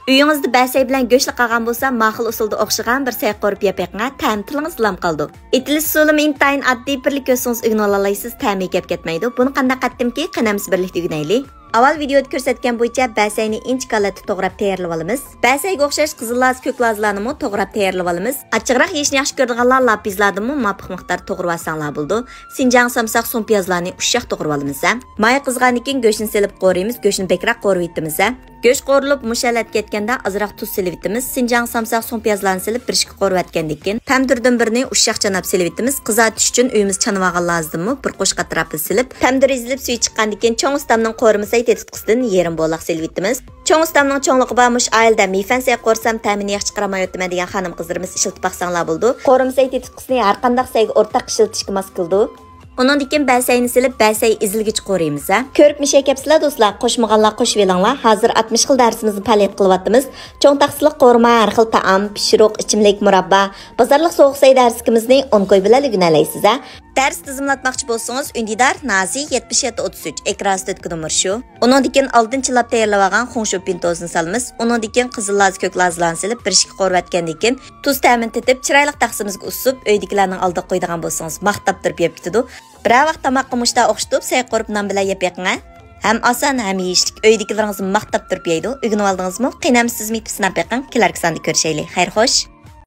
Uyingizda basay bilan go'shtli qolgan bo'lsa, ma'qul usulda o'xshagan bir say qo'rib yapaqqa ta'm tilingiz lam qoldi. Etilish usulimi intayin oddiy birlik ko'rsangiz o'rganib olasizsiz, ta'mi kep ketmaydi. Buni qanday qatdimki, qanamiz birlikda o'rganaylik. Avval videoda ko'rsatgan bo'yicha basayni inchikalatda to'g'rab tayyorlab olamiz. Basayga o'xshash qizillas, ko'klazlarni ham to'g'rab tayyorlab olamiz. Achchiqroq yeyishni yaxshi ko'radiganlar lapizlarni ham muvofiq miqdor to'g'rab olsanglar bo'ldi. Sinjang samsaq so'm piyozlarni ushshaq to'g'rab olamiz. May qizgandan keyin go'shtni selib qo'raymiz, go'shtni bekroq qo'rib etamiz. Go'sht qo'rilib mushallat ketganda azroq tuz selib etamiz. Sinjang samsaq so'm piyozlarni selib birishga qo'rib atgandan keyin tamdirdan birini ushshaq chanab selib etamiz. Qizartish uchun uyimiz chanib olgan lazımmi? Bir qo'shqa atrofini selib, tamdir ezilib suvi chiqqandan keyin cho'ng ustamning qo'rmasa tetitqisidan yerim bo'loq selib etamiz. Cho'ng ustamning cho'ngligi bormish oilda mifansay qo'rsam ta'mini yaxshi chiqaramayotman degan xonim qizlarimiz ishiltib baqsanglar bo'ldi. Qo'rmasa tetitqisini har qanday sayga o'rtaq ishiltishga mos qildi. Ondan keyin basayni silib, basay ezilgich qo'raymiz. Ko'rib mishay kapsizlar do'stlar, qo'shmaganlar qo'shib elinglar. Hozir 60 xil darsimizni faoliyat qilyapmiz. Cho'ng taqsiliq qo'rma, har xil taom, pishiriq, ichimlik, murabba, bozorlik so'g'ik say darsimizning 10 qo'y bilan o'rganalaysiz. Ders tizimlatmoqchi bo'lsangiz, Undidar Nazi 7733 ekran üstüdeki numar şu. Ondan keyin oldin chilab tayyorlab olgan xo'ngshu pintosini salamiz. Ondan keyin qizil laz ko'k lazlarni silib, birishga qo'rvatgandan keyin tuz ta'min tetib, chiroyli taqsimizga usib, uydagilarning oldiga qo'ydigan bo'lsangiz, maqtab turib yeb ketadi. Bir vaqt tamoqqa mushta o'xshatib, say qo'rib non bilan yeb yiqing. Hem oson, hem yeyishlik. Uydagilaringizni maqtab turib yeydi. O'rganib oldingizmi? Qiynamsizmi? Sinab yiqing. Kelarki sonda ko'rishaylik. Xayr, xo'sh.